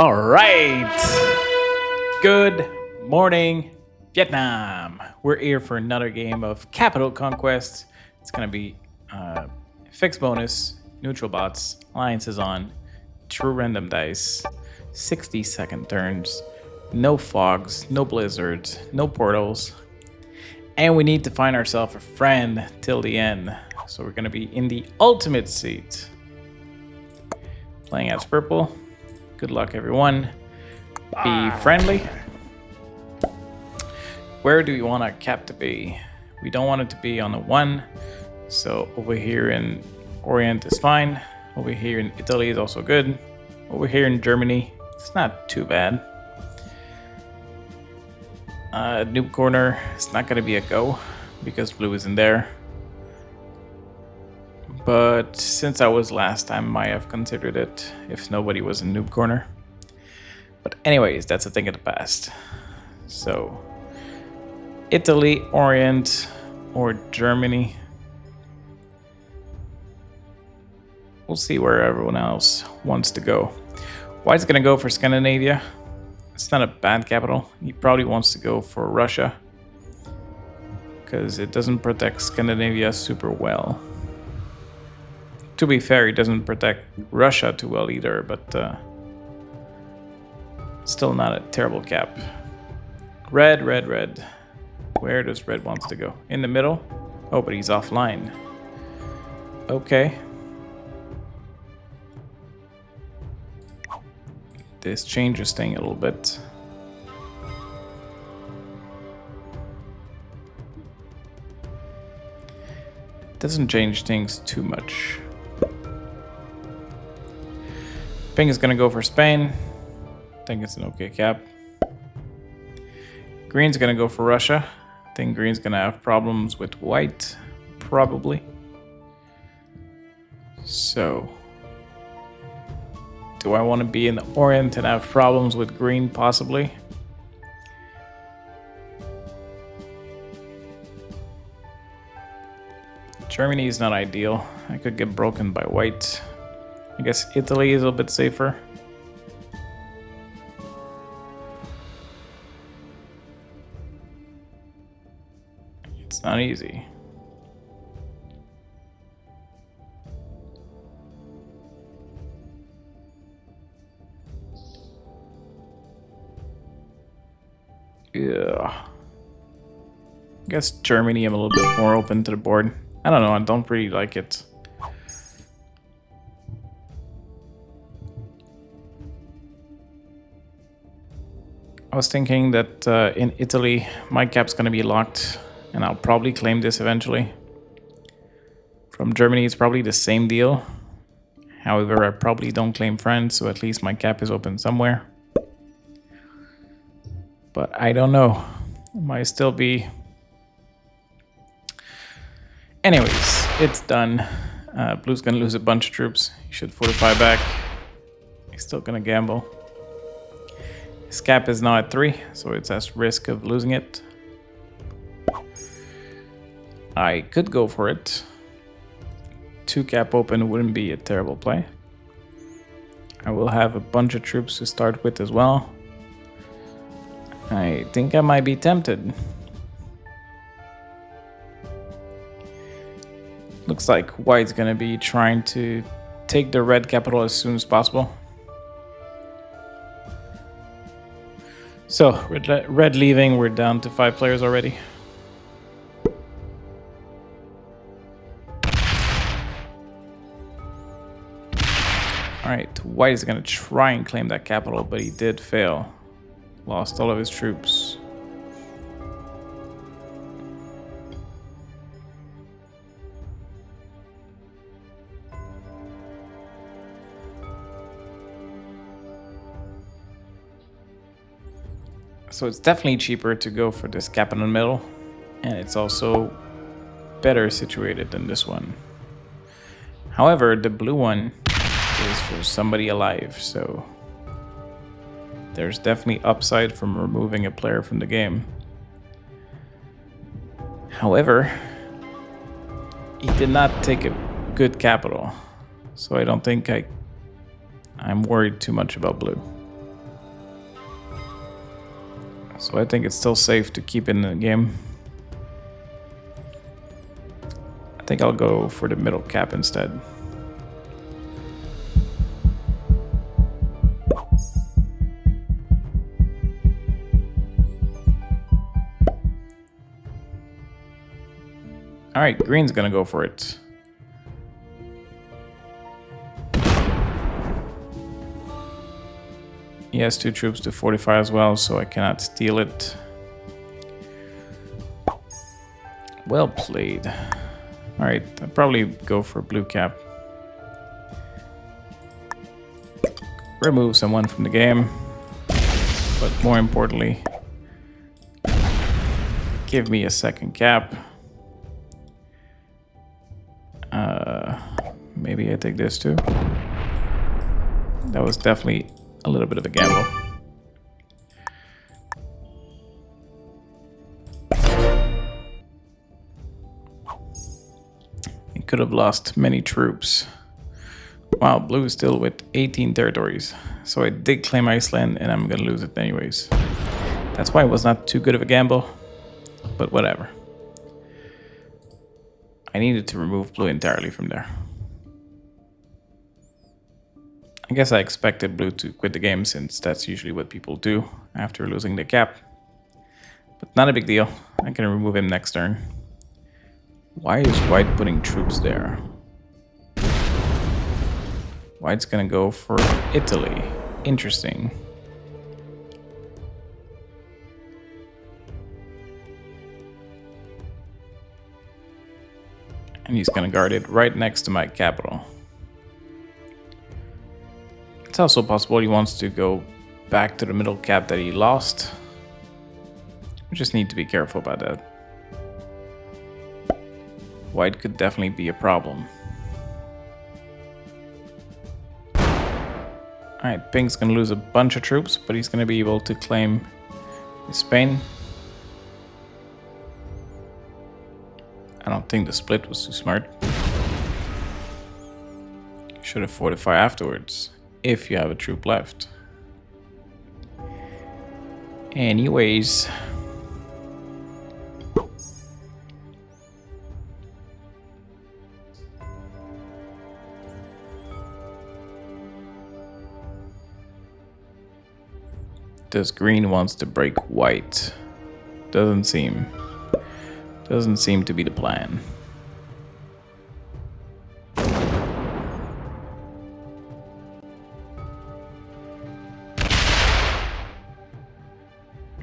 All right. Good morning, Vietnam. We're here for another game of Capital Conquest. It's going to be fixed bonus, neutral bots, alliances on, true random dice, 60-second turns, no fogs, no blizzards, no portals. And we need to find ourselves a friend till the end. So we're going to be in the ultimate seat. Playing as purple. Good luck, everyone. Be friendly. Where do we want our cap to be? We don't want it to be on the 1. So over here in Orient is fine. Over here in Italy is also good. Over here in Germany, it's not too bad. Noob corner, it's not going to be a go because blue isn't there. But since I was last time, I might have considered it if nobody was in noob corner. But anyways, that's a thing of the past. So, Italy, Orient, or Germany. We'll see where everyone else wants to go. White's gonna go for Scandinavia. It's not a bad capital. He probably wants to go for Russia, because it doesn't protect Scandinavia super well. To be fair, he doesn't protect Russia too well either, but still not a terrible cap. Red, red, red. Where does red wants to go? In the middle? Oh, but he's offline. Okay. This changes thing a little bit. Doesn't change things too much. Pink is gonna go for Spain. I think it's an okay cap. Green's gonna go for Russia. I think green's gonna have problems with white, probably. So, do I want to be in the Orient and have problems with green, possibly? Germany is not ideal. I could get broken by white. I guess Italy is a bit safer. It's not easy. Yeah. I guess Germany, I'm a little bit more open to the board. I don't know, I don't really like it. I was thinking that in Italy, my cap's going to be locked, and I'll probably claim this eventually. From Germany, it's probably the same deal. However, I probably don't claim France, so at least my cap is open somewhere. But I don't know. It might still be. Anyways, it's done. Blue's going to lose a bunch of troops. He should fortify back. He's still going to gamble. His cap is now at 3, so it's at risk of losing it. I could go for it. 2 cap open wouldn't be a terrible play. I will have a bunch of troops to start with as well. I think I might be tempted. Looks like white's gonna be trying to take the red capital as soon as possible. So, red leaving, we're down to 5 players already. Alright, white is going to try and claim that capital, but he did fail. Lost all of his troops. So it's definitely cheaper to go for this cap in the middle, and it's also better situated than this one. However, the blue one is for somebody alive, so there's definitely upside from removing a player from the game. However, he did not take a good capital, so I don't think I'm worried too much about blue. So I think it's still safe to keep in the game. I think I'll go for the middle cap instead. All right, green's gonna go for it. He has 2 troops to fortify as well, so I cannot steal it. Well played. All right, I'll probably go for blue cap. Remove someone from the game, but more importantly, give me a second cap. Maybe I take this too. That was definitely a little bit of a gamble. He could have lost many troops. Wow, blue is still with 18 territories. So I did claim Iceland and I'm gonna lose it anyways. That's why it was not too good of a gamble, but whatever. I needed to remove blue entirely from there. I guess I expected blue to quit the game since that's usually what people do after losing the cap. But not a big deal. I can remove him next turn. Why is white putting troops there? White's gonna go for Italy. Interesting. And he's gonna guard it right next to my capital. It's also possible he wants to go back to the middle cap that he lost. We just need to be careful about that. White could definitely be a problem. Alright, pink's gonna lose a bunch of troops, but he's gonna be able to claim Spain. I don't think the split was too smart. Should have fortified afterwards, if you have a troop left. Anyways. Does green wants to break white? Doesn't seem to be the plan.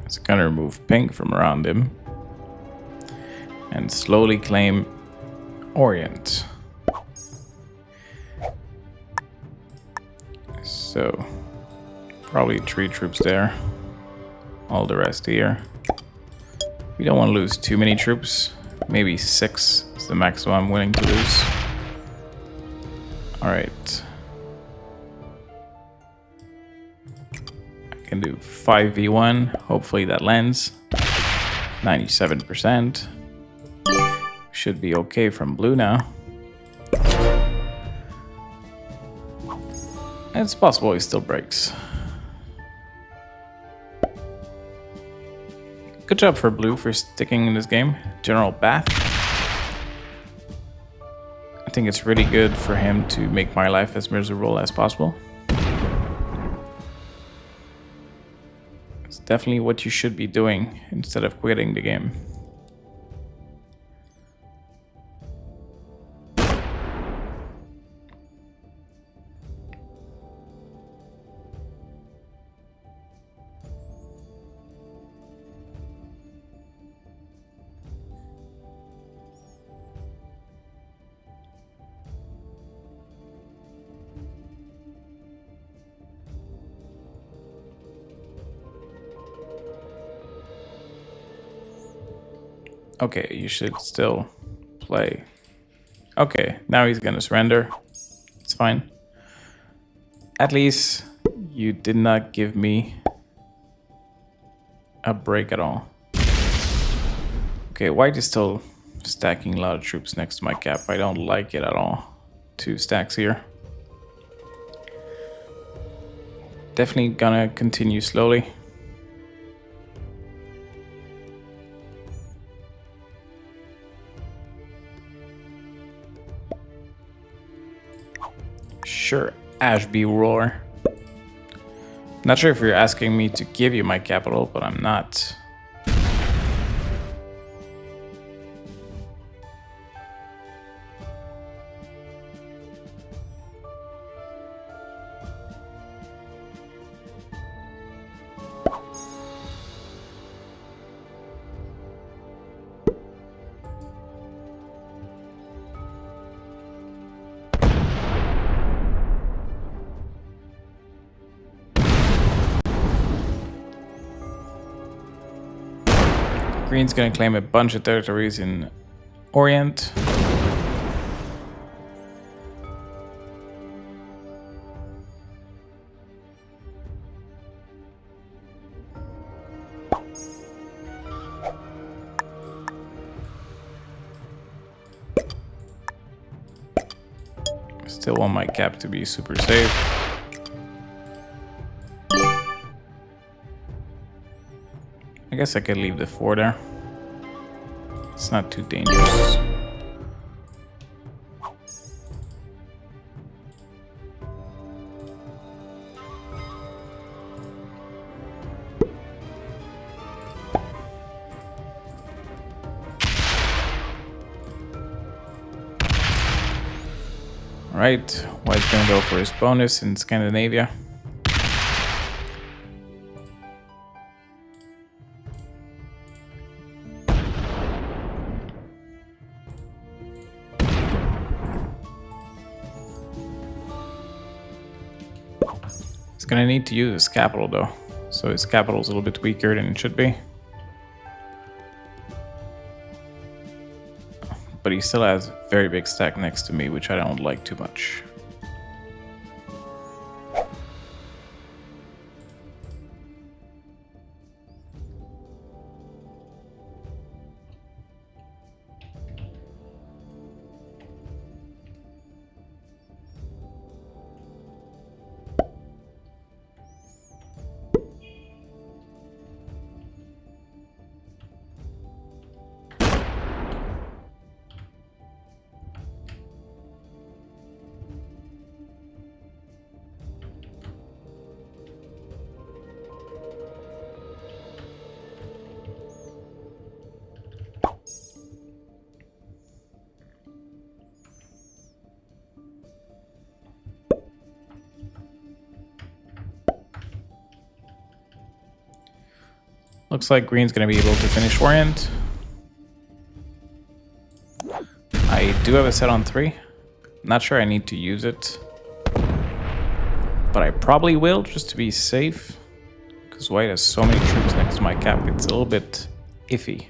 It's gonna remove pink from around him and slowly claim Orient. So probably 3 troops there, all the rest here. We don't want to lose too many troops. Maybe 6 is the maximum I'm willing to lose. Alright. I can do 5v1. Hopefully that lands. 97%. Should be okay from blue now. It's possible he still breaks. Good job for blue for sticking in this game. General Bath. I think it's really good for him to make my life as miserable as possible. It's definitely what you should be doing instead of quitting the game. Okay, you should still play. Okay, now he's gonna surrender. It's fine. At least you did not give me a break at all. Okay, white is still stacking a lot of troops next to my cap. I don't like it at all. 2 stacks here. Definitely gonna continue slowly. Sure, Ashby Roar. Not sure if you're asking me to give you my capital, but I'm not. Green's gonna claim a bunch of territories in Orient. Still want my cap to be super safe. I guess I could leave the 4 there. It's not too dangerous. Alright, White's gonna go for his bonus in Scandinavia. He's gonna need to use his capital though, so his capital is a little bit weaker than it should be. But he still has a very big stack next to me, which I don't like too much. Looks like Green's going to be able to finish Orient. I do have a set on 3. Not sure I need to use it. But I probably will, just to be safe. Because White has so many troops next to my cap, it's a little bit iffy.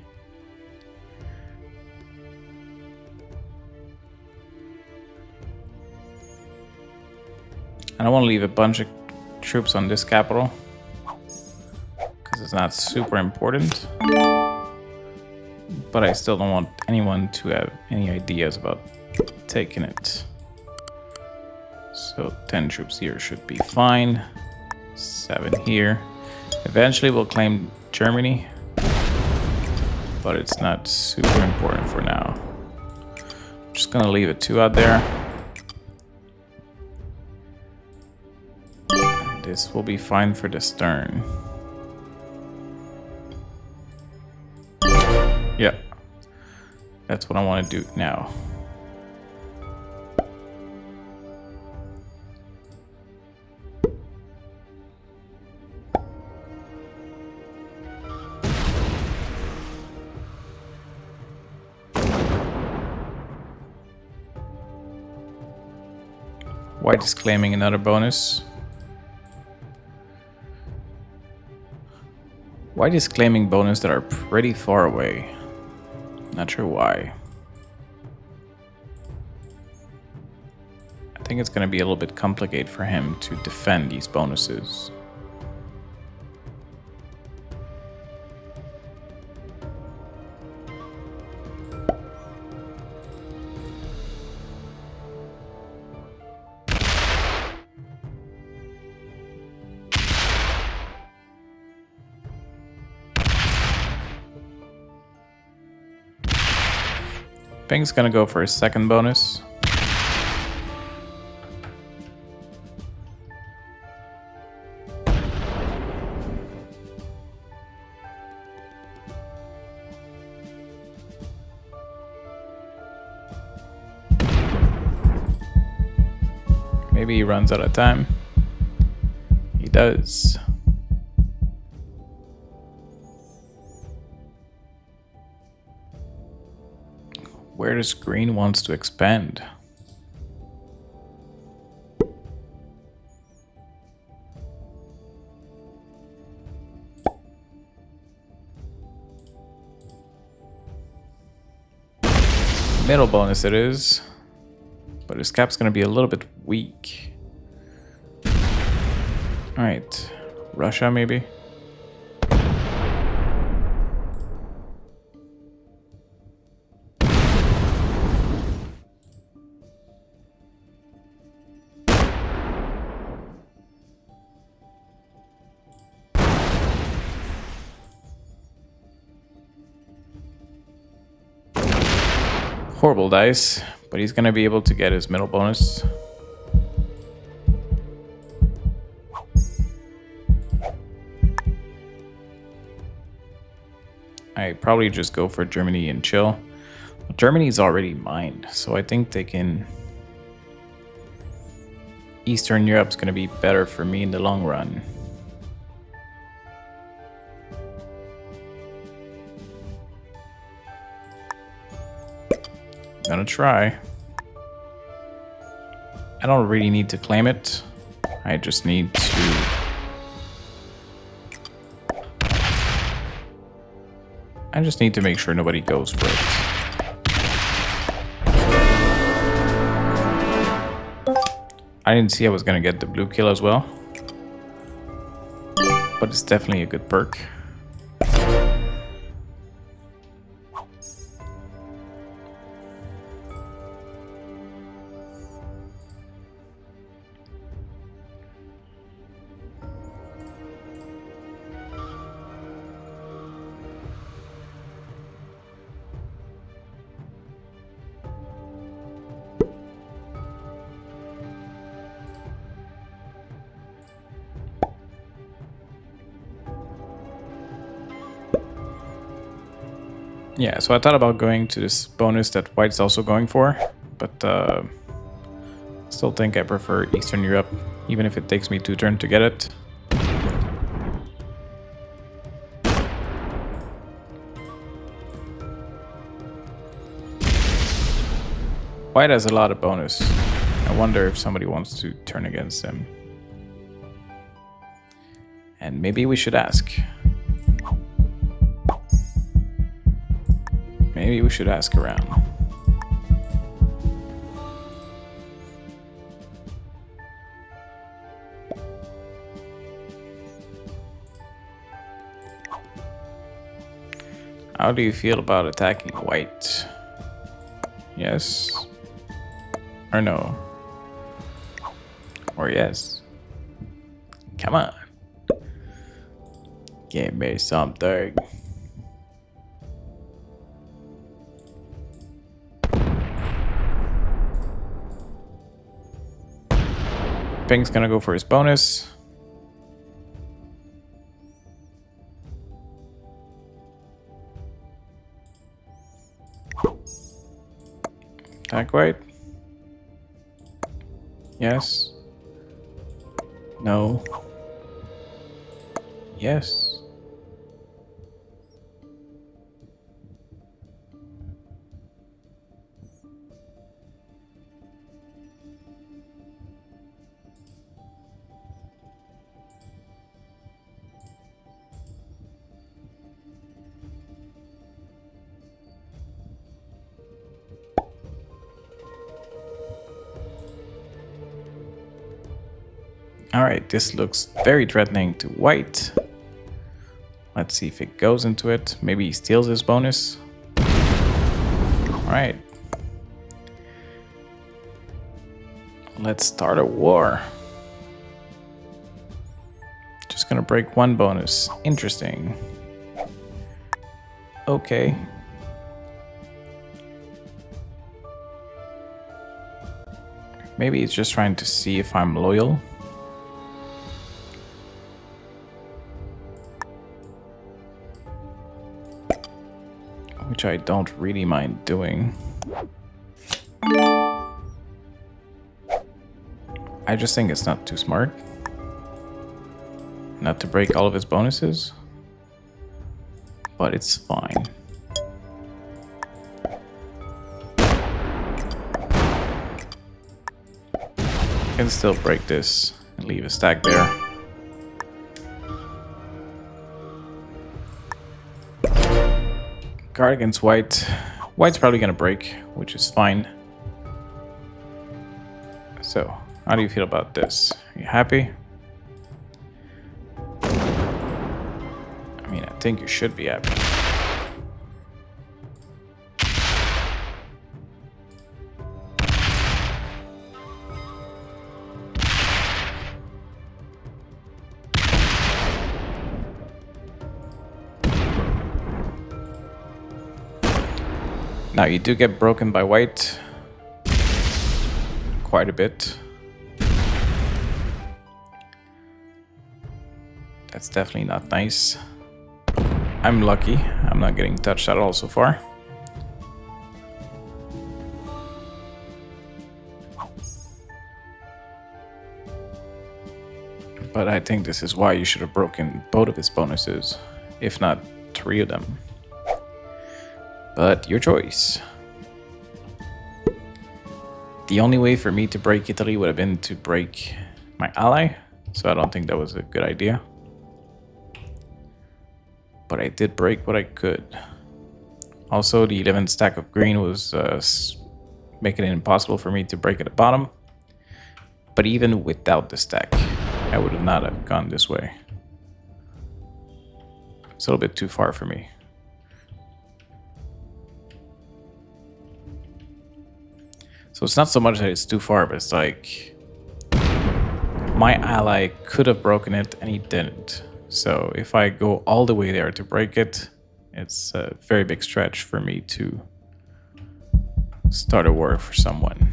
I don't want to leave a bunch of troops on this capital. It's not super important, but I still don't want anyone to have any ideas about taking it. So 10 troops here should be fine. 7 here. Eventually we'll claim Germany, but it's not super important for now. I'm just gonna leave a 2 out there. And this will be fine for the stern. Yeah, that's what I want to do now. White is claiming another bonus. White is claiming bonus that are pretty far away. Not sure why. I think it's going to be a little bit complicated for him to defend these bonuses. Bing's gonna go for his second bonus. Maybe he runs out of time. He does. Where does green wants to expand? Middle bonus it is, but his cap's gonna be a little bit weak. All right, Russia maybe. Horrible dice, but he's gonna be able to get his middle bonus. I probably just go for Germany and chill. Germany's already mined, so I think they can... Eastern Europe's gonna be better for me in the long run. Gonna try. I don't really need to claim it. I just need to... I just need to make sure nobody goes for it. I didn't see I was gonna get the blue kill as well. But it's definitely a good perk. Yeah, so I thought about going to this bonus that White's also going for, but still think I prefer Eastern Europe, even if it takes me 2 turns to get it. White has a lot of bonus. I wonder if somebody wants to turn against him. And maybe we should ask. Maybe we should ask around. How do you feel about attacking White? Yes? Or no? Or yes? Come on. Give me something. Pink's gonna go for his bonus. Attack White. Yes. No. Yes. Alright, this looks very threatening to White. Let's see if it goes into it. Maybe he steals his bonus. Alright. Let's start a war. Just gonna break 1 bonus. Interesting. Okay. Maybe he's just trying to see if I'm loyal. Which I don't really mind doing. I just think it's not too smart not to break all of his bonuses, but it's fine. Can still break this and leave a stack there. Guard against white. White's probably gonna break, which is fine. So, how do you feel about this? Are you happy? I mean, I think you should be happy. Now, you do get broken by white quite a bit. That's definitely not nice. I'm lucky. I'm not getting touched at all so far. But I think this is why you should have broken both of his bonuses, if not 3 of them. But your choice. The only way for me to break Italy would have been to break my ally, so I don't think that was a good idea. But I did break what I could. Also, the 11th stack of green was making it impossible for me to break at the bottom. But even without the stack, I would not have gone this way. It's a little bit too far for me. So it's not so much that it's too far, but it's like my ally could have broken it and he didn't. So if I go all the way there to break it, it's a very big stretch for me to start a war for someone.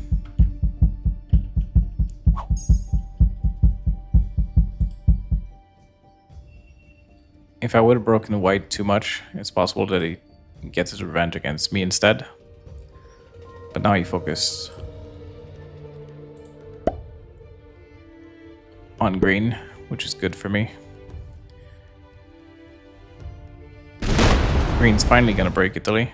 If I would have broken white too much, it's possible that he gets his revenge against me instead. But now he focused on green, which is good for me. Green's finally gonna break Italy.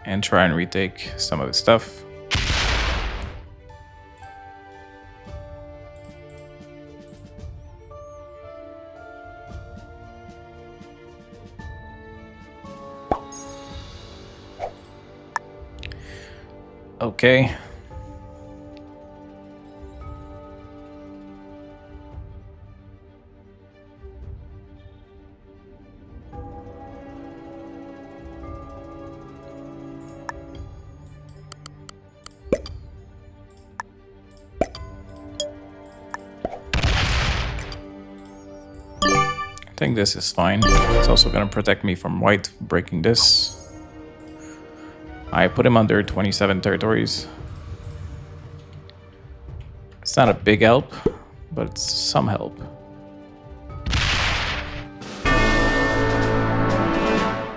And try and retake some of his stuff. Okay. I think this is fine. It's also going to protect me from white breaking this. I put him under 27 territories. It's not a big help, but it's some help.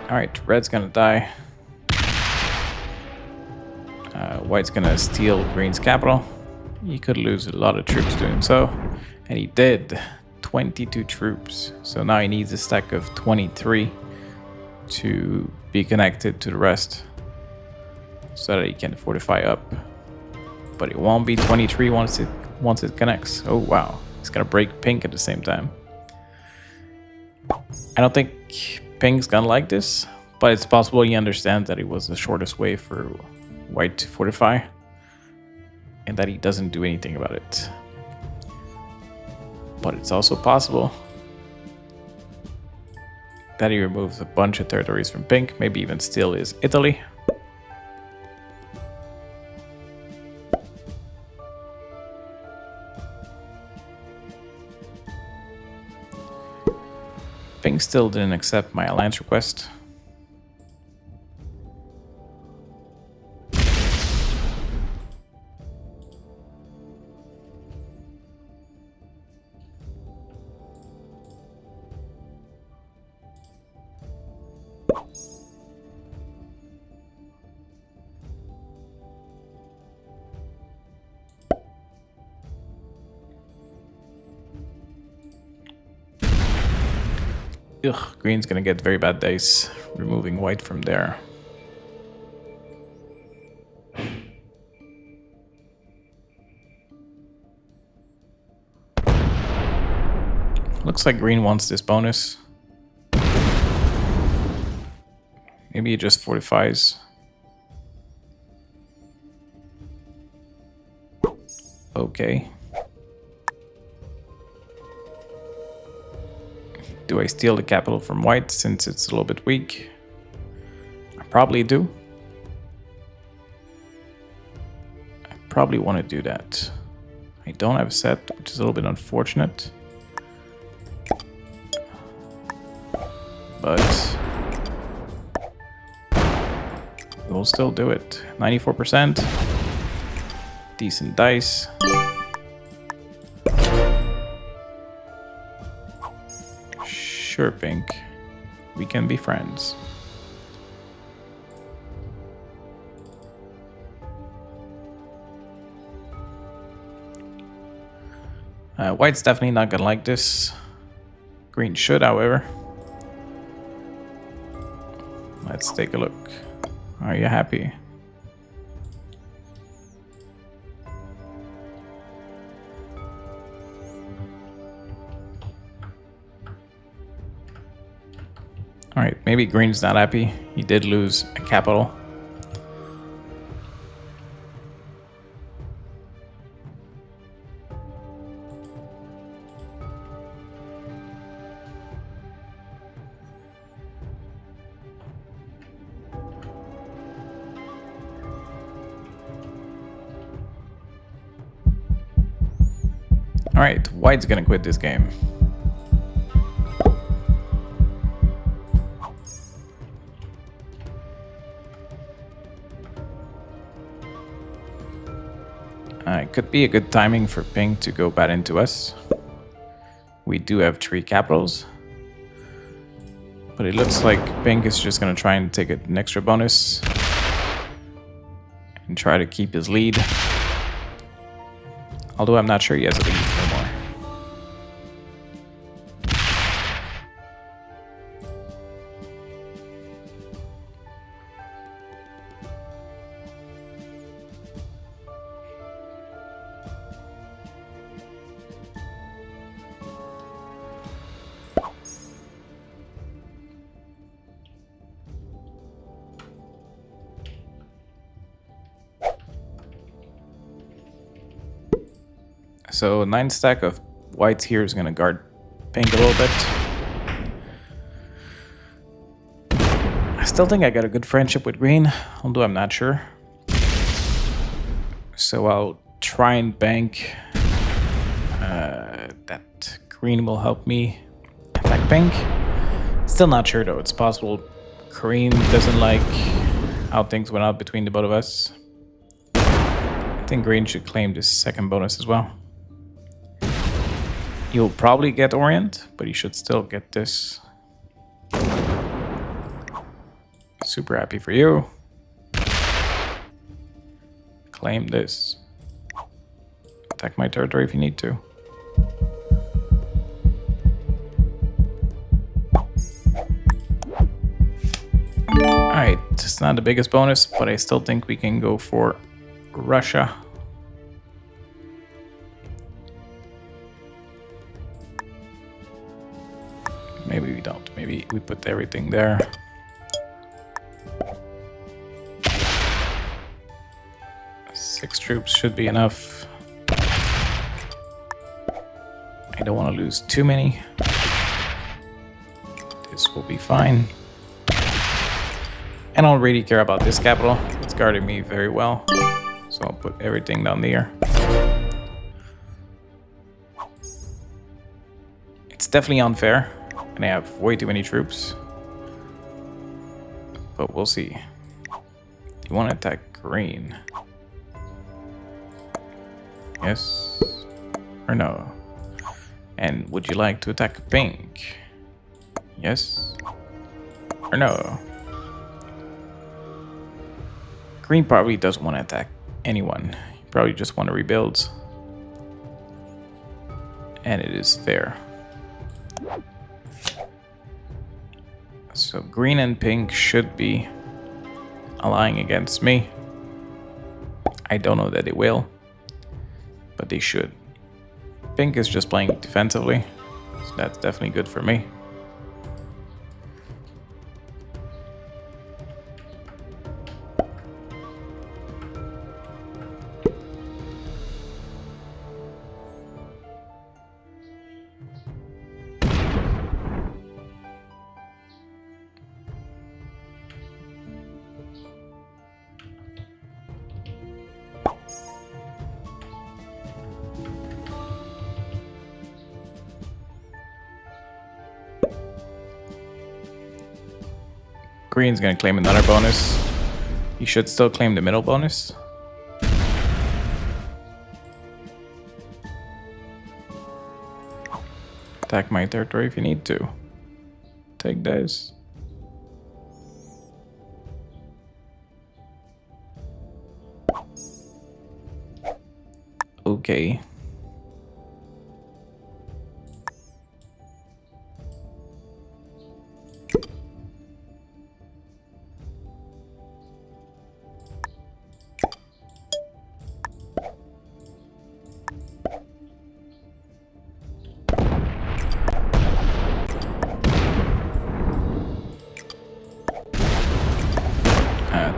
Alright, red's gonna die. White's gonna steal green's capital. He could lose a lot of troops doing so. And he did. 22 troops. So now he needs a stack of 23 to be connected to the rest, so that he can fortify up. But it won't be 23 once it connects. Oh wow, it's gonna break pink at the same time. I don't think pink's gonna like this, but it's possible he understands that it was the shortest way for white to fortify, and that he doesn't do anything about it. But it's also possible that he removes a bunch of territories from pink, maybe even steal his Italy. Pink still didn't accept my alliance request. Ugh, green's gonna get very bad dice, removing white from there. Looks like green wants this bonus. Maybe it just fortifies. Okay. Do I steal the capital from white since it's a little bit weak? I probably do. I probably want to do that. I don't have a set, which is a little bit unfortunate. But we'll still do it. 94%. Decent dice. Sure, Pink. We can be friends. White's definitely not gonna like this. Green should, however. Let's take a look. Are you happy? Alright, maybe green's not happy. He did lose a capital. Alright, white's gonna quit this game. It could be a good timing for pink to go bad into us. We do have 3 capitals. But it looks like pink is just gonna try and take an extra bonus. And try to keep his lead. Although I'm not sure he has a lead anymore. So 9 stack of whites here is going to guard pink a little bit. I still think I got a good friendship with green, although I'm not sure. So I'll try and bank that green will help me attack pink. Still not sure though. It's possible green doesn't like how things went out between the both of us. I think green should claim this second bonus as well. You'll probably get Orient, but you should still get this. Super happy for you. Claim this. Attack my territory if you need to. Alright, it's not the biggest bonus, but I still think we can go for Russia. Maybe we don't. Maybe we put everything there. Six troops should be enough. I don't want to lose too many. This will be fine. I don't really care about this capital. It's guarding me very well. So I'll put everything down there. It's definitely unfair. And I have way too many troops. But we'll see. You want to attack green? Yes or no? And would you like to attack pink? Yes or no? Green probably doesn't want to attack anyone. He probably just want to rebuild. And it is fair. So green and pink should be allying against me. I don't know that they will, but they should. Pink is just playing defensively, so that's definitely good for me. Green's gonna claim another bonus. He should still claim the middle bonus. Attack my territory if you need to. Take this. Okay.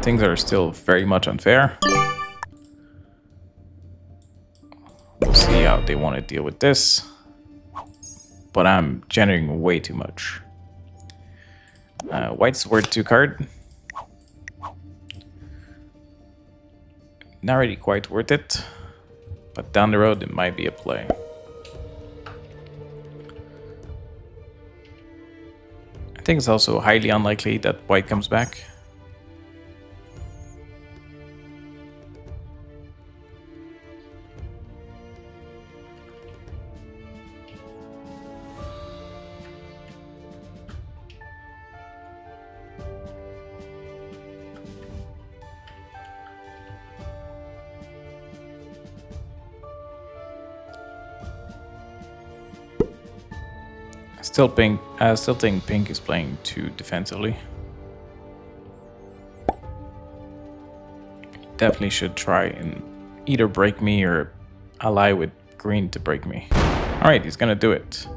Things are still very much unfair. We'll see how they want to deal with this. But I'm generating way too much. White's worth 2 card. Not really quite worth it. But down the road, it might be a play. I think it's also highly unlikely that white comes back. Still think pink is playing too defensively. Definitely should try and either break me or ally with green to break me. Alright, he's gonna do it.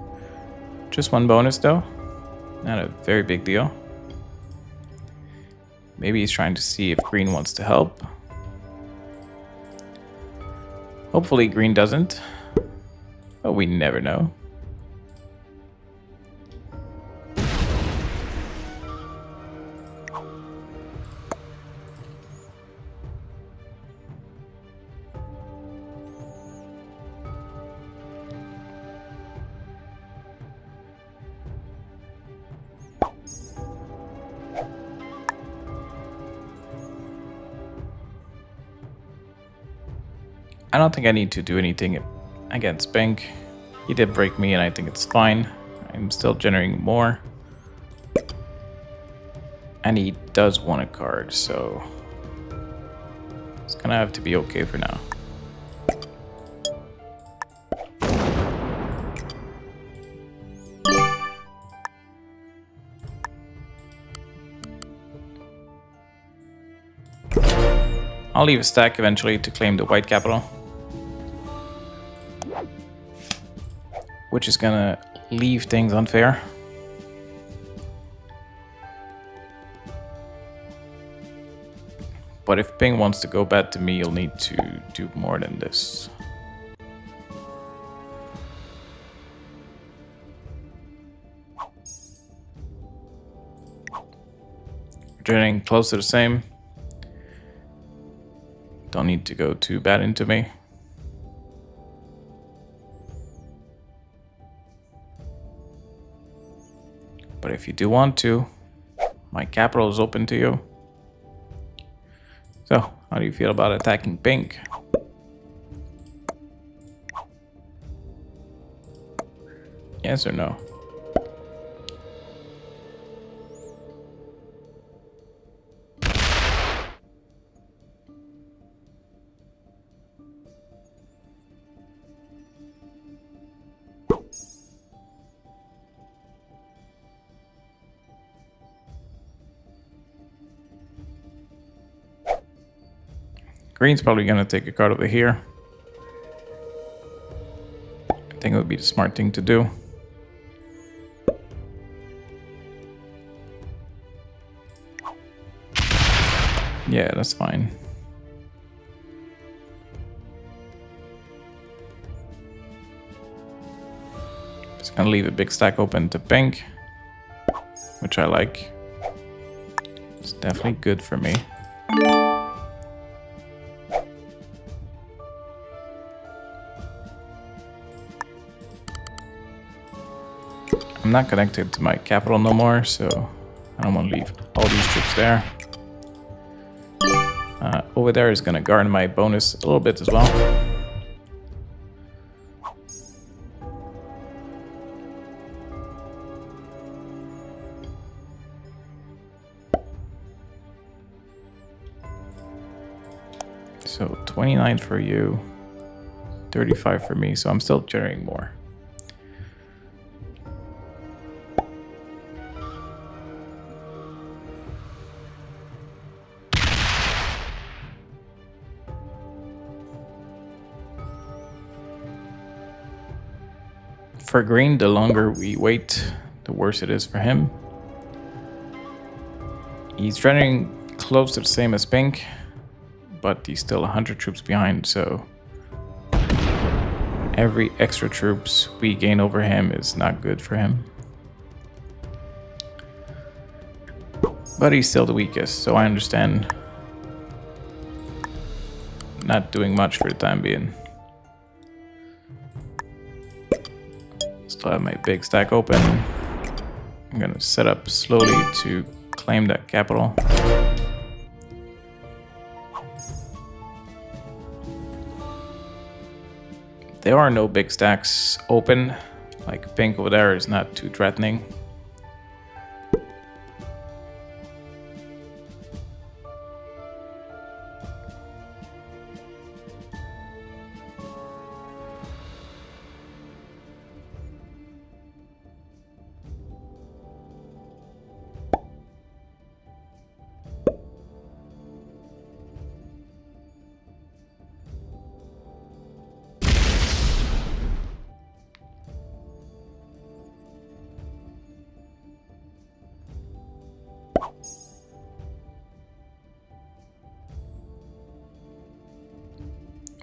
Just 1 bonus though. Not a very big deal. Maybe he's trying to see if green wants to help. Hopefully green doesn't. But we never know. I don't think I need to do anything against pink. He did break me and I think it's fine. I'm still generating more. And he does want a card, so it's gonna have to be okay for now. I'll leave a stack eventually to claim the white capital, which is gonna leave things unfair. But if pink wants to go bad to me, you'll need to do more than this. Getting close to the same. Don't need to go too bad into me. But if you do want to, my capital is open to you. So, how do you feel about attacking pink? Yes or no? Green's probably going to take a card over here. I think it would be the smart thing to do. Yeah, that's fine. Just gonna leave a big stack open to pink, which I like. It's definitely good for me. I'm not connected to my capital no more, so I don't want to leave all these troops there. Over there is going to guard my bonus a little bit as well. So 29 for you, 35 for me, so I'm still generating more. For green, the longer we wait, the worse it is for him. He's running close to the same as pink, but he's still 100 troops behind, so every extra troops we gain over him is not good for him. But he's still the weakest, so I understand not doing much for the time being. Still have my big stack open. I'm gonna set up slowly to claim that capital. There are no big stacks open, like pink over there is not too threatening.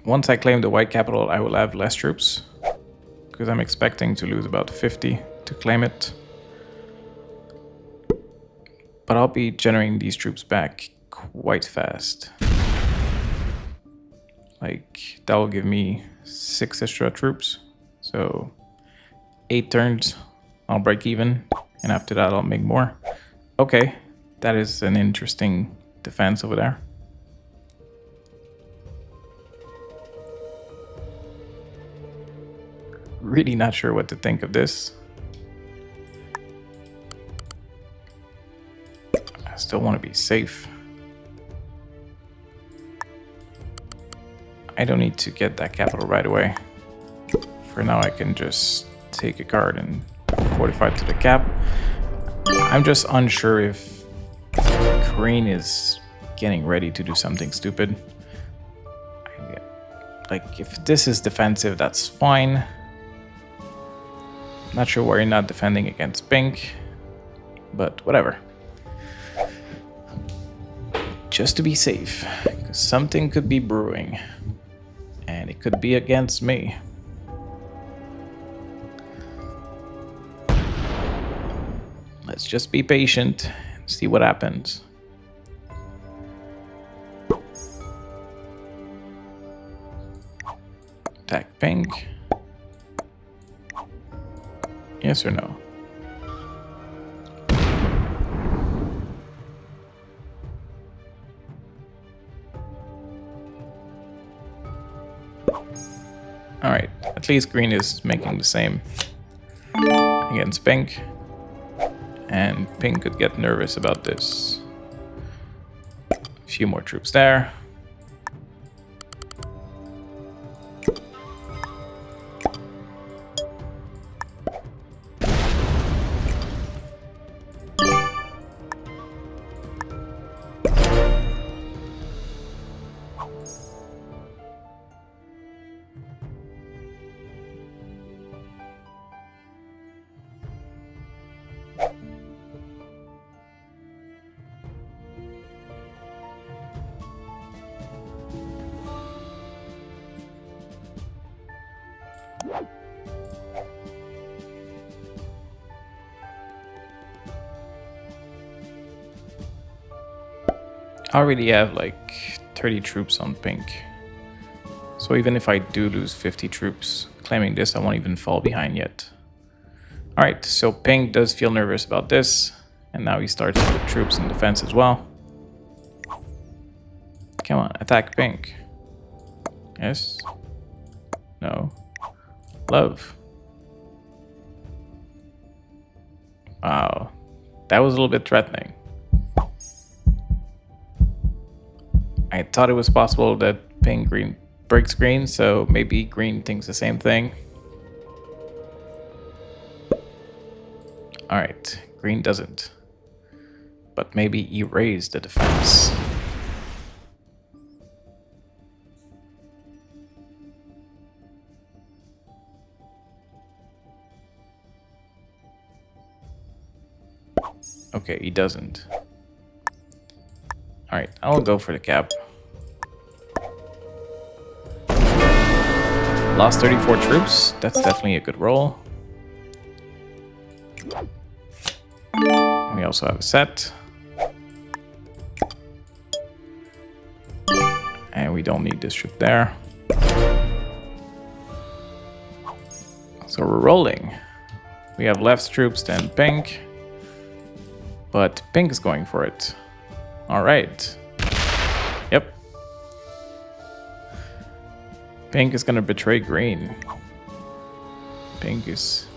Once I claim the white capital, I will have less troops, because I'm expecting to lose about 50 to claim it. But I'll be generating these troops back quite fast. Like, that will give me 6 extra troops. So 8 turns, I'll break even, and after that I'll make more. Okay, that is an interesting defense over there. Really not sure what to think of this. I still want to be safe. I don't need to get that capital right away. For now, I can just take a card and fortify to the cap. I'm just unsure if green is getting ready to do something stupid. Like, if this is defensive, that's fine. Not sure why you're not defending against pink, but whatever. Just to be safe, because something could be brewing, and it could be against me. Let's just be patient and see what happens. Attack pink. Yes or no? Alright, at least green is making the same against pink. And pink could get nervous about this. A few more troops there. I already have like 30 troops on pink. So even if I do lose 50 troops, claiming this, I won't even fall behind yet. Alright, so pink does feel nervous about this. And now he starts to put troops in defense as well. Come on, attack pink. Yes. No. Love. Wow. That was a little bit threatening. I thought it was possible that pink green breaks green, so maybe green thinks the same thing. Alright, green doesn't. But maybe erase the defense. Okay, he doesn't. Alright, I'll go for the cap. Lost 34 troops. That's definitely a good roll. We also have a set. And we don't need this troop there. So we're rolling. We have less troops than pink. But pink is going for it. Alright. Yep. Pink is gonna betray green. Pink is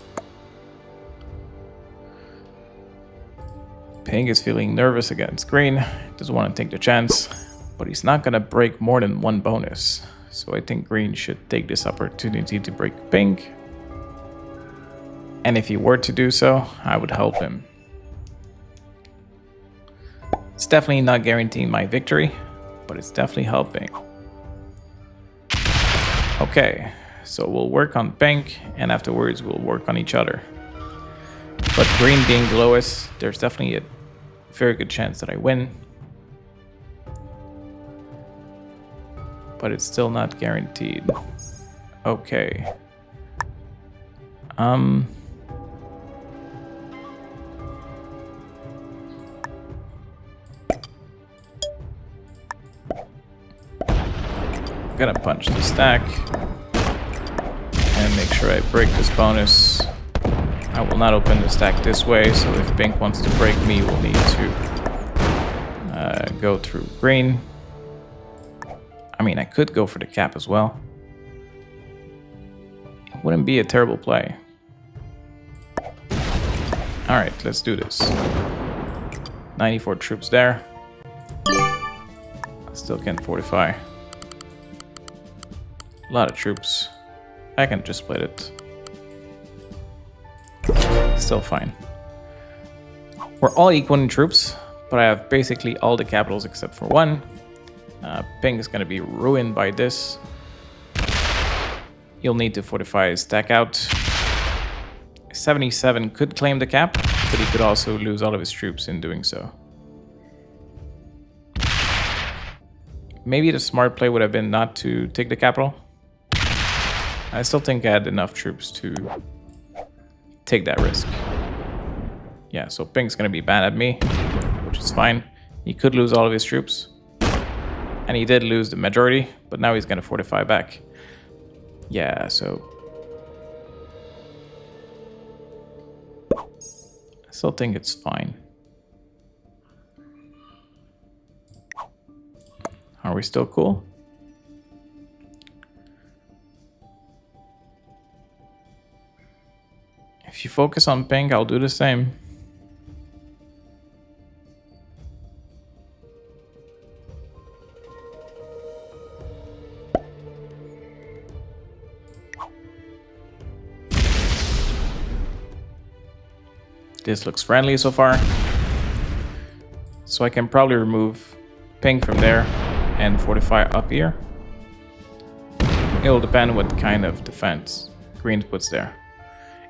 feeling nervous against green. Doesn't want to take the chance. But he's not gonna break more than one bonus. So I think green should take this opportunity to break pink. And if he were to do so, I would help him. It's definitely not guaranteeing my victory, but it's definitely helping. Okay, so we'll work on pink, and afterwards we'll work on each other. But green being the lowest, there's definitely a very good chance that I win. But it's still not guaranteed. Okay. Gonna punch the stack and make sure I break this bonus. I will not open the stack this way, so if pink wants to break me, we'll need to go through green. I mean, I could go for the cap as well. It wouldn't be a terrible play. Alright, let's do this. 94 troops there. Still can't fortify. A lot of troops. I can just split it. Still fine. We're all equal in troops, but I have basically all the capitals except for one. Pink is going to be ruined by this. You'll need to fortify his stack out. 77 could claim the cap, but he could also lose all of his troops in doing so. Maybe the smart play would have been not to take the capital. I still think I had enough troops to take that risk. Yeah, so pink's gonna be bad at me, which is fine. He could lose all of his troops. And he did lose the majority, but now he's gonna fortify back. Yeah, so I still think it's fine. Are we still cool? If you focus on pink, I'll do the same. This looks friendly so far. So I can probably remove pink from there and fortify up here. It will depend what kind of defense green puts there.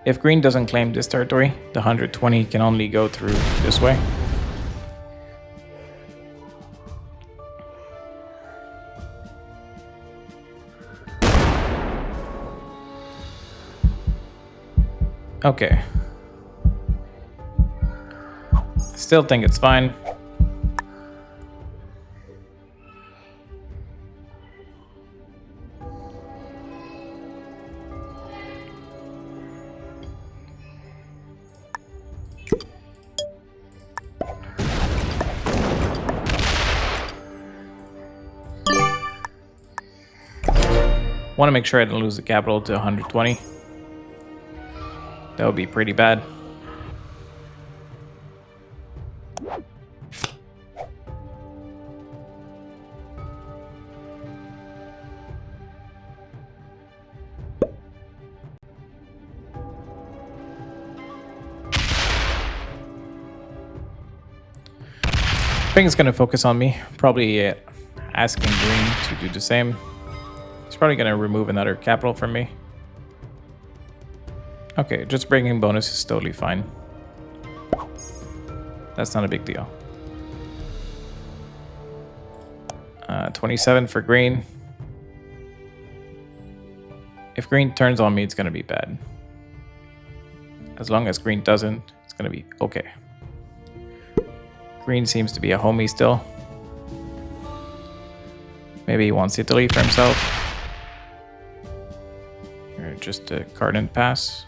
If green doesn't claim this territory, the 120 can only go through this way. Okay. Still think it's fine. Want to make sure I don't lose the capital to 120. That would be pretty bad. Pink is going to focus on me, probably asking green to do the same. He's probably going to remove another capital from me. Okay, just breaking bonus is totally fine. That's not a big deal. 27 for green. If green turns on me, it's going to be bad. As long as green doesn't, it's going to be okay. Green seems to be a homie still. Maybe he wants Italy for himself. Or just a card and pass.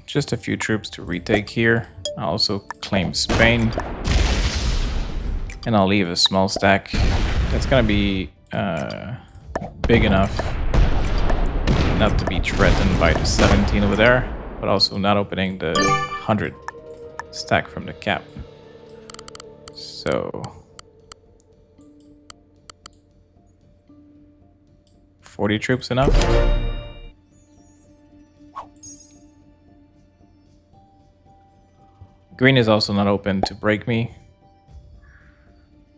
Just a few troops to retake here. I'll also claim Spain. And I'll leave a small stack. That's gonna be big enough not to be threatened by the 17 over there, but also not opening the 100 stack from the cap. So 40 troops enough? Green is also not open to break me.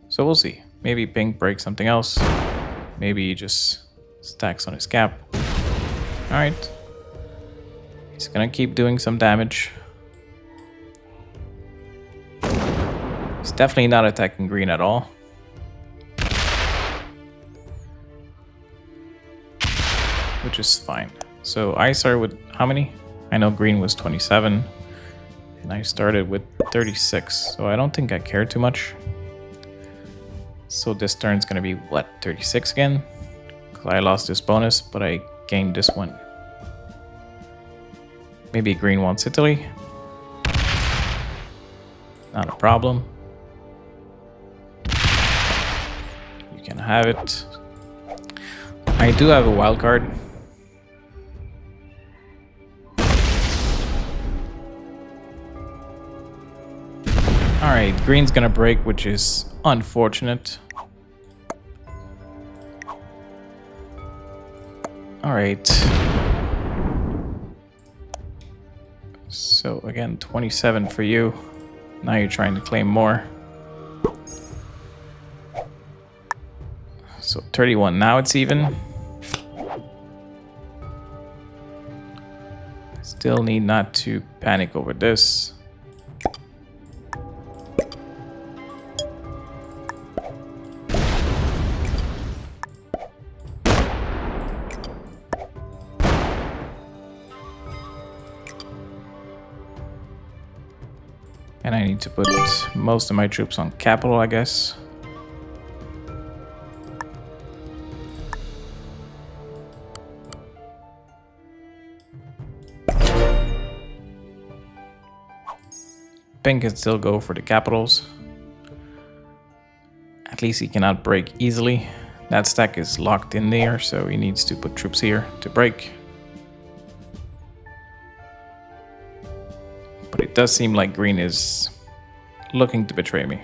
So we'll see. Maybe pink breaks something else. Maybe he just stacks on his cap. Alright. He's gonna keep doing some damage. He's definitely not attacking green at all. Which is fine. So I started with how many? I know green was 27. And I started with 36, so I don't think I care too much. So this turn's gonna be, what, 36 again? Because I lost this bonus, but I gained this one. Maybe green wants Italy. Not a problem. You can have it. I do have a wild card. Alright, green's gonna break, which is unfortunate. Alright. So again, 27 for you. Now you're trying to claim more. So 31, now it's even. Still need not to panic over this. And I need to put most of my troops on capital, I guess. Pink can still go for the capitals. At least he cannot break easily. That stack is locked in there, so he needs to put troops here to break. But it does seem like green is looking to betray me.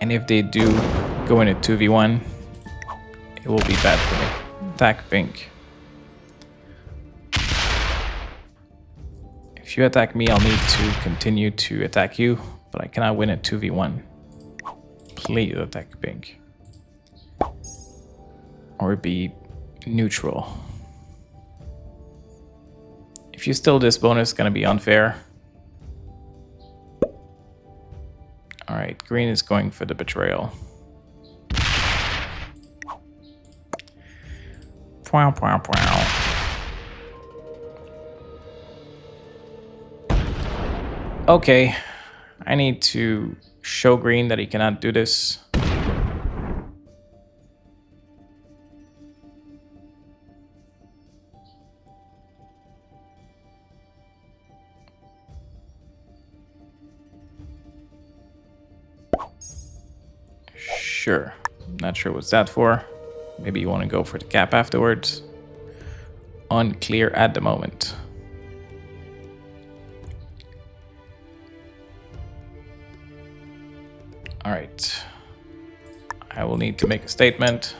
And if they do go in a 2v1, it will be bad for me. Attack pink. If you attack me, I'll need to continue to attack you, but I cannot win a 2v1. Please attack pink. Or be neutral. If you steal this bonus, it's gonna be unfair. Alright, green is going for the betrayal. Pow, pow, pow. Okay, I need to show green that he cannot do this. Sure. Not sure what's that for. Maybe you want to go for the cap afterwards. Unclear at the moment. Alright. I will need to make a statement.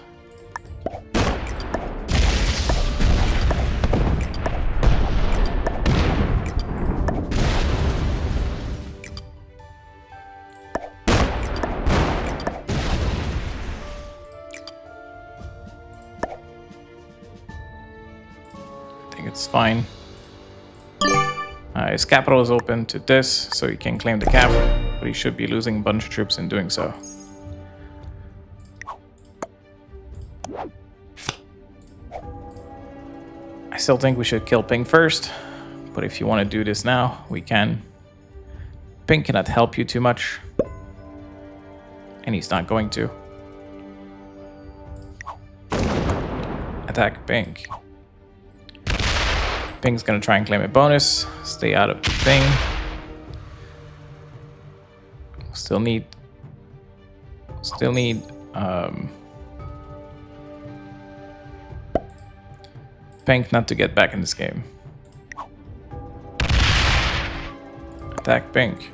It's fine. His capital is open to this, so he can claim the cap, but he should be losing a bunch of troops in doing so. I still think we should kill Pink first, but if you want to do this now, we can. Pink cannot help you too much, and he's not going to. Attack Pink. Pink's gonna try and claim a bonus. Stay out of the thing. Still need Pink not to get back in this game. Attack Pink.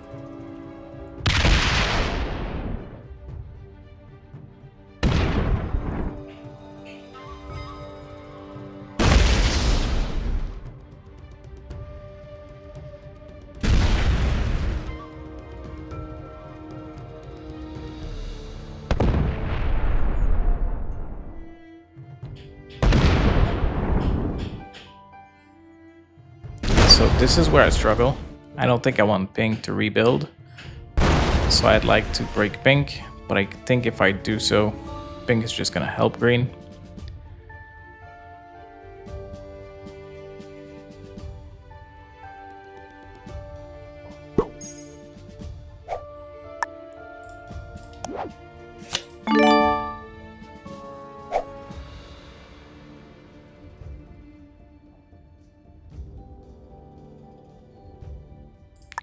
So this is where I struggle. I don't think I want Pink to rebuild. So I'd like to break Pink, but I think if I do so, Pink is just gonna help green.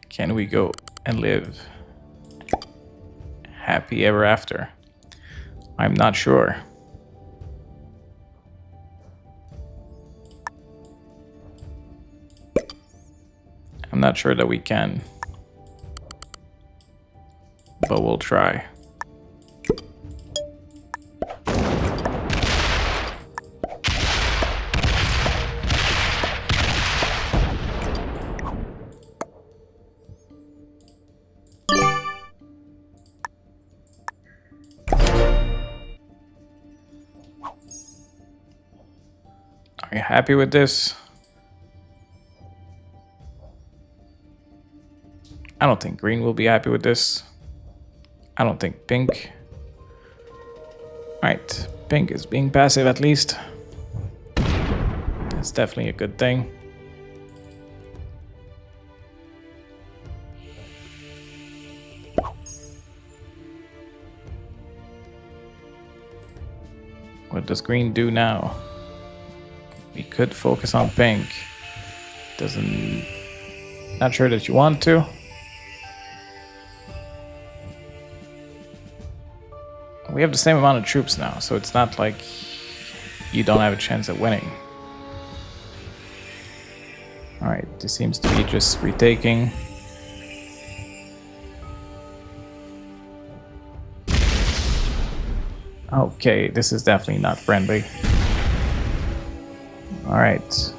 Can we go and live happy ever after? I'm not sure. I'm not sure that we can, but we'll try. Are you happy with this? I don't think green will be happy with this. I don't think pink. Right, pink is being passive at least. That's definitely a good thing. What does green do now? We could focus on pink. Doesn't... Not sure that you want to. We have the same amount of troops now, so it's not like you don't have a chance at winning. This seems to be just retaking. Okay, this is definitely not friendly. Alright.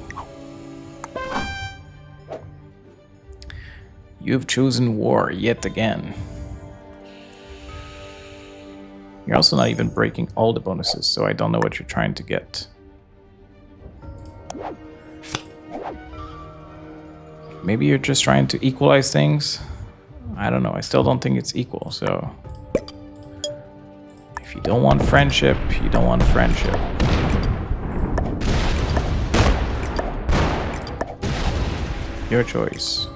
You've chosen war yet again. You're also not even breaking all the bonuses, so I don't know what you're trying to get. Maybe you're just trying to equalize things? I don't know, I still don't think it's equal, so... If you don't want friendship, you don't want friendship. Your choice.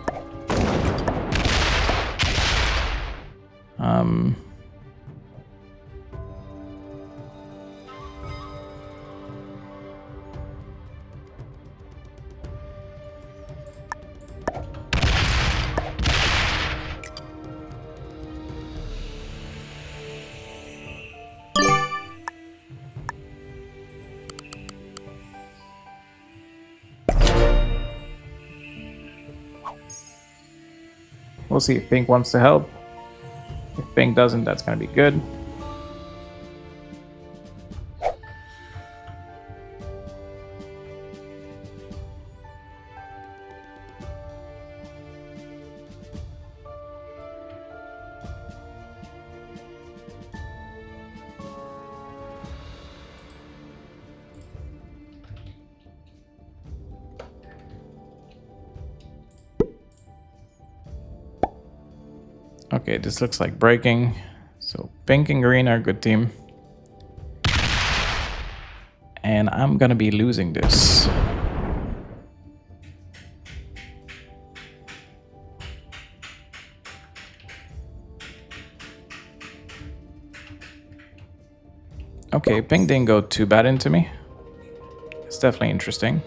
We'll see if Pink wants to help. If Pink doesn't, that's gonna be good. Okay, this looks like breaking. So Pink and Green are a good team. And I'm gonna be losing this. Okay, Pink didn't go too bad into me. It's definitely interesting.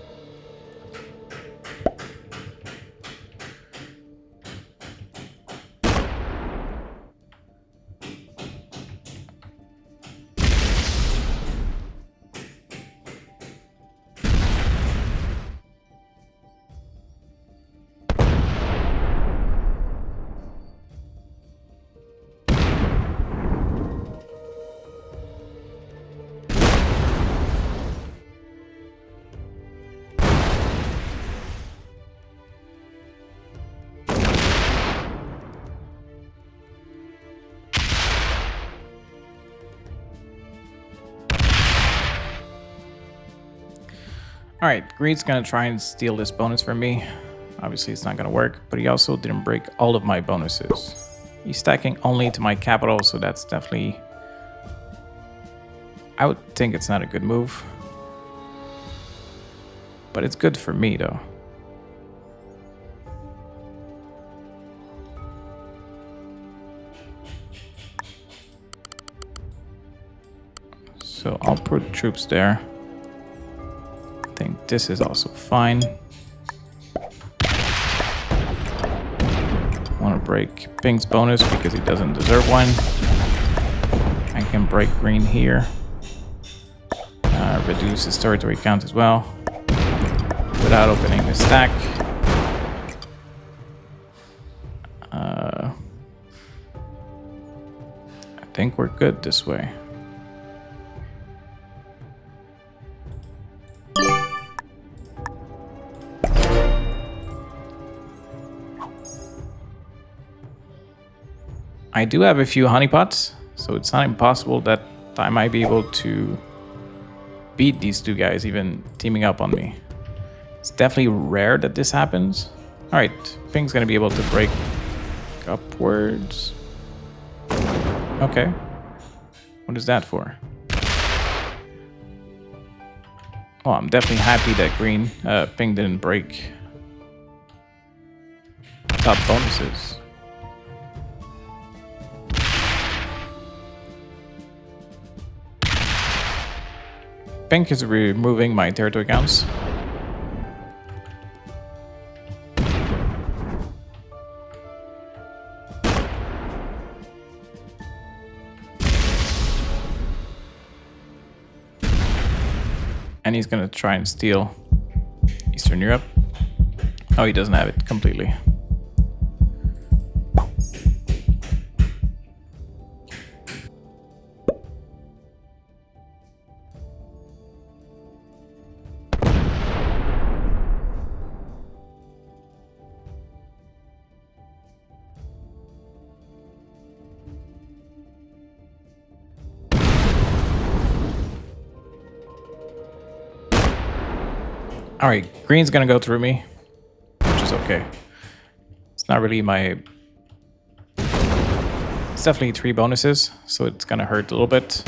Alright, Green's gonna try and steal this bonus from me. Obviously it's not gonna work, but he also didn't break all of my bonuses. He's stacking only to my capital, so that's definitely... I would think it's not a good move. But it's good for me, though. So I'll put troops there. I think this is also fine. Want to break Pink's bonus because he doesn't deserve one. I can break Green here. Reduce his territory count as well without opening the stack. I think we're good this way. I do have a few honeypots, so it's not impossible that I might be able to beat these two guys even teaming up on me. It's definitely rare that this happens. Alright, Pink's gonna be able to break upwards. Okay. What is that for? Oh, I'm definitely happy that Pink didn't break top bonuses. Pink is removing my territory counts. And he's gonna try and steal Eastern Europe. Oh, he doesn't have it completely. All right, green's gonna go through me, which is okay. It's not really my... It's definitely 3 bonuses, so it's gonna hurt a little bit.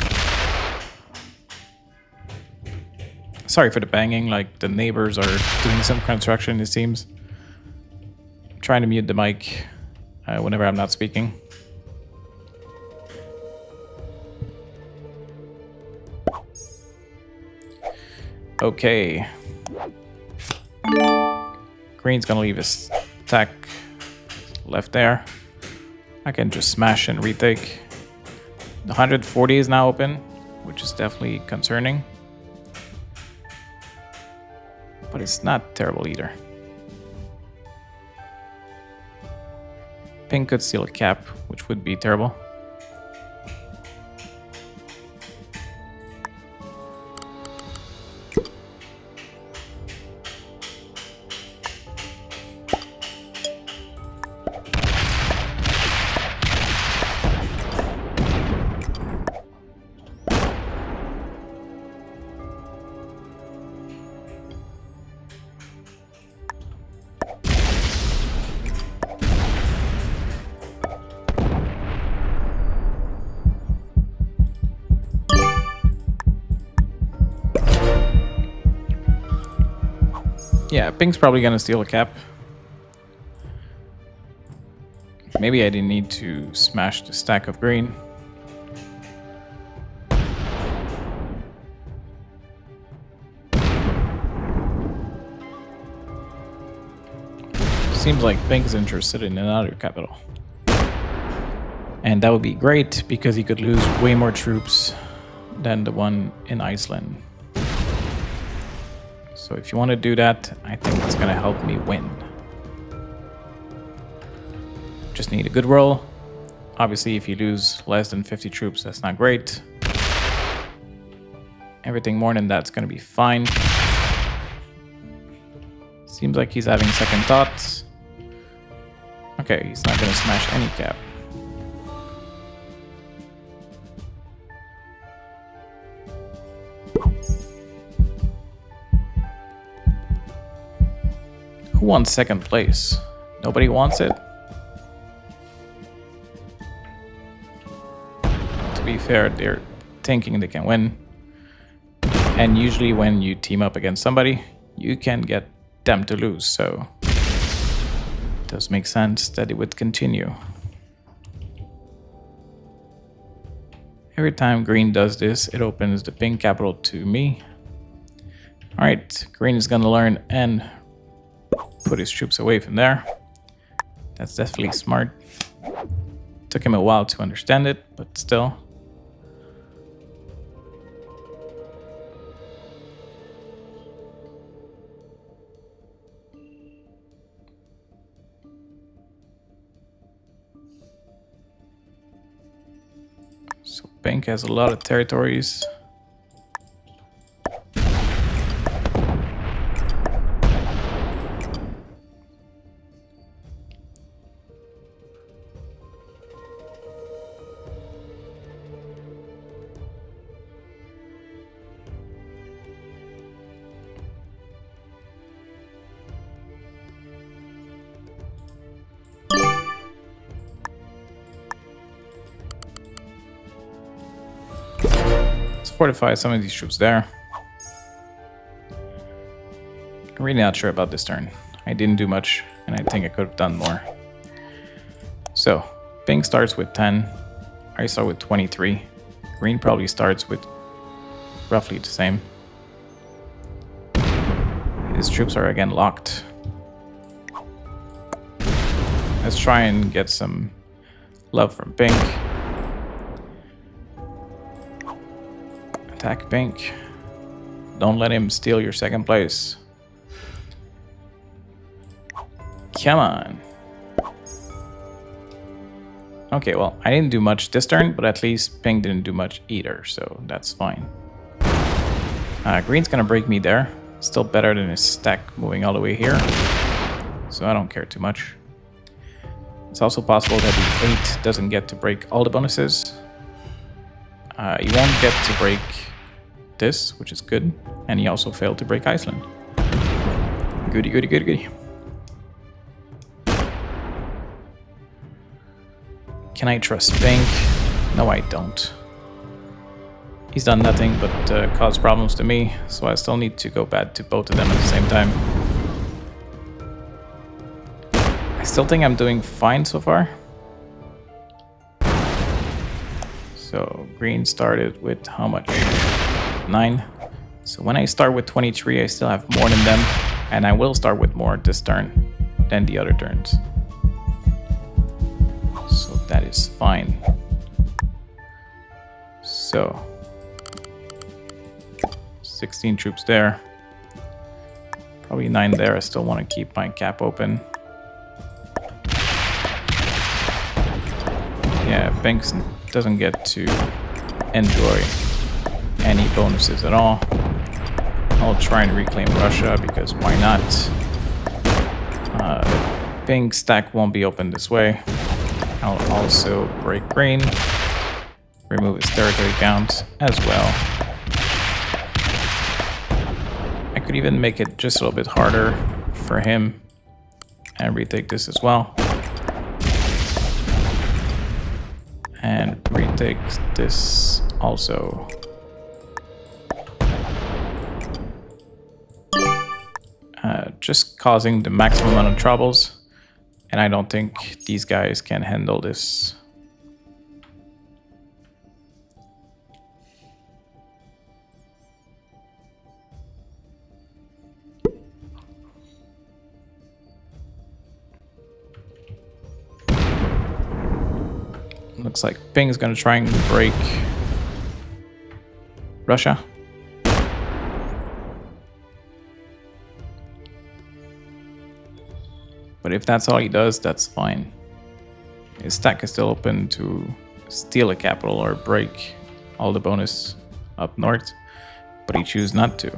Sorry for the banging, like the neighbors are doing some construction, it seems. I'm trying to mute the mic whenever I'm not speaking. Okay. Green's gonna leave his stack left there. I can just smash and retake. The 140 is now open, which is definitely concerning. But it's not terrible either. Pink could steal a cap, which would be terrible. Yeah, pink's probably gonna steal a cap. Maybe I didn't need to smash the stack of green. Seems like pink's interested in another capital. And that would be great because he could lose way more troops than the one in Iceland. So if you want to do that, I think it's going to help me win. Just need a good roll. Obviously, if you lose less than 50 troops, that's not great. Everything more than that's going to be fine. Seems like he's having second thoughts. Okay, he's not going to smash any cap. Who wants second place? Nobody wants it? To be fair, they're thinking they can win. And usually when you team up against somebody, you can get them to lose, so it does make sense that it would continue. Every time green does this, it opens the pink capital to me. Alright, green is gonna learn and put his troops away from there. That's definitely smart. Took him a while to understand it, but still. So pink has a lot of territories. Let's fortify some of these troops there. I'm really not sure about this turn. I didn't do much, and I think I could have done more. So, pink starts with 10. I start with 23. Green probably starts with roughly the same. His troops are again locked. Let's try and get some love from pink. Attack pink. Don't let him steal your second place. Come on. Okay, well, I didn't do much this turn, but at least pink didn't do much either, so that's fine. Green's gonna break me there. Still better than his stack moving all the way here, so I don't care too much. It's also possible that the 8 doesn't get to break all the bonuses. He won't get to break this, which is good, and he also failed to break Iceland. Goody, goody, goody, goody. Can I trust pink? No, I don't. He's done nothing but cause problems to me, so I still need to go bad to both of them at the same time. I still think I'm doing fine so far. So green started with how much? 9. So when I start with 23, I still have more than them, and I will start with more this turn than the other turns. So that is fine. So 16 troops there. Probably 9 there. I still want to keep my cap open. Yeah, Banks doesn't get to enjoy any bonuses at all. I'll try and reclaim Russia because why not? Pink stack won't be open this way. I'll also break green, remove his territory count as well. I could even make it just a little bit harder for him and retake this as well. And retake this also. Just causing the maximum amount of troubles, and I don't think these guys can handle this. Looks like Ping is going to try and break Russia. But if that's all he does, that's fine. His stack is still open to steal a capital or break all the bonus up north, but he chooses not to.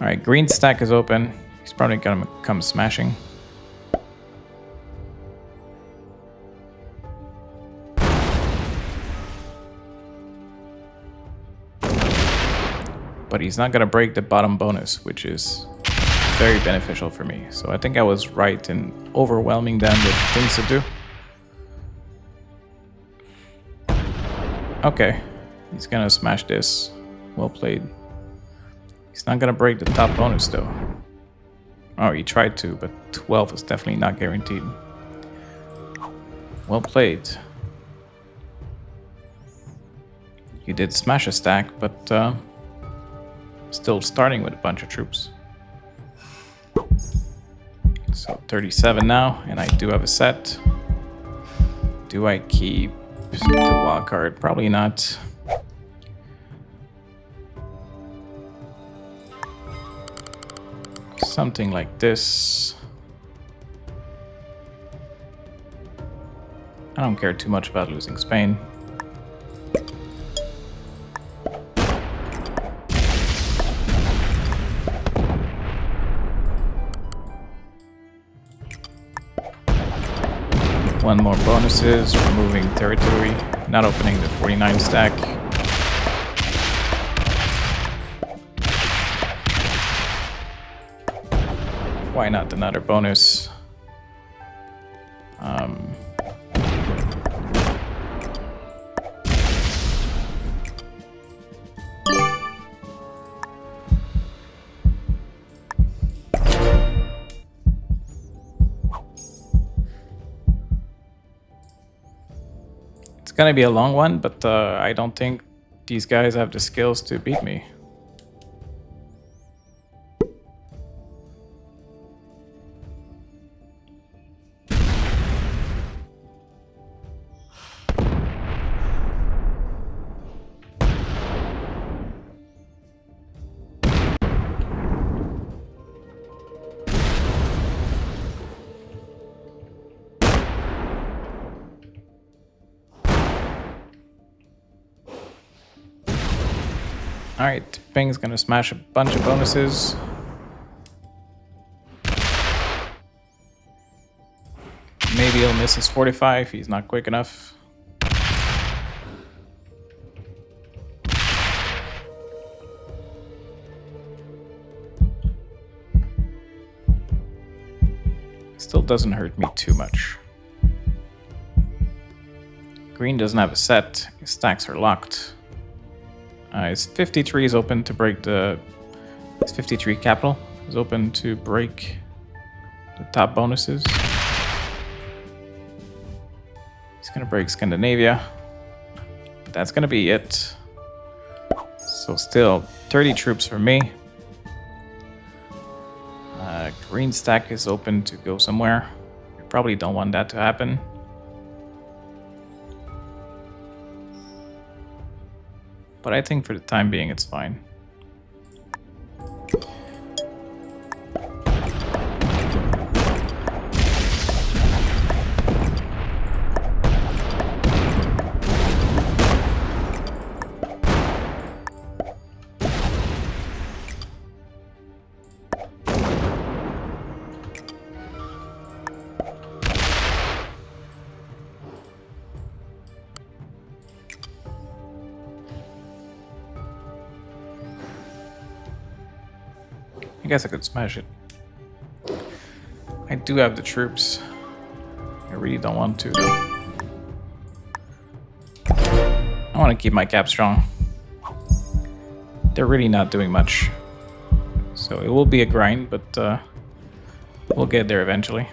Alright, green stack is open. He's probably gonna come smashing. But he's not gonna break the bottom bonus, which is very beneficial for me. So I think I was right in overwhelming them with things to do. Okay, he's gonna smash this. Well played. He's not gonna break the top bonus though. Oh, he tried to, but 12 is definitely not guaranteed. Well played. You did smash a stack, but still starting with a bunch of troops. So 37 now, and I do have a set. Do I keep the wild card? Probably not. Something like this. I don't care too much about losing Spain. One more bonuses, removing territory, not opening the 49 stack. Why not another bonus? It's gonna be a long one, but I don't think these guys have the skills to beat me. Alright, Ping's gonna smash a bunch of bonuses. Maybe he'll miss his 45 if he's not quick enough. Still doesn't hurt me too much. Green doesn't have a set. His stacks are locked. His 53 is open to break the... His 53 capital is open to break the top bonuses. He's gonna break Scandinavia. But that's gonna be it. So still 30 troops for me. Green stack is open to go somewhere. We probably don't want that to happen. But I think for the time being, it's fine. I guess I could smash it. I do have the troops. I really don't want to, though. I want to keep my cap strong. They're really not doing much. So it will be a grind, but we'll get there eventually.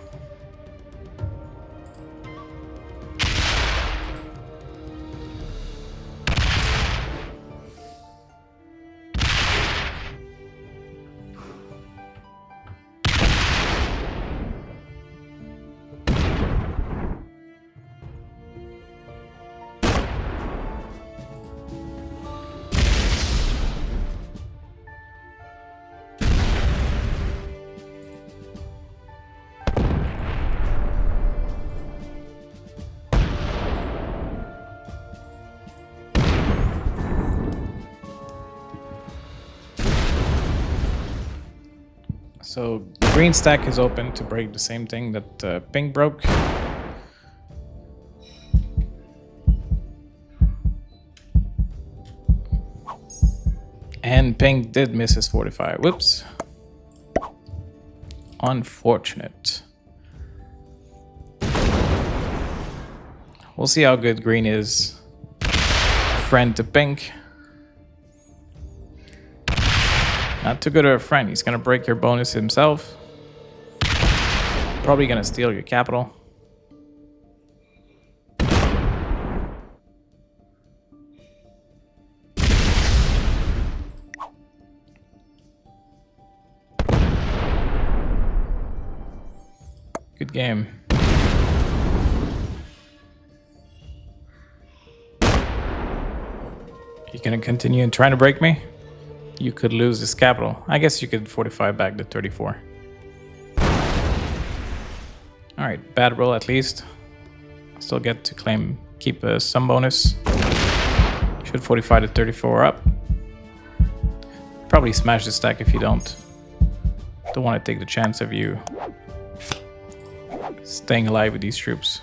So green stack is open to break the same thing that pink broke. And pink did miss his 45. Whoops. Unfortunate. We'll see how good green is. Friend to pink. Not too good of a friend. He's gonna break your bonus himself. Probably gonna steal your capital. Good game. You gonna continue and trying to break me? You could lose this capital. I guess you could 45 back to 34. Alright, bad roll at least. Still get to keep some bonus. Should 45 to 34 up. Probably smash the stack if you don't. Don't want to take the chance of you staying alive with these troops.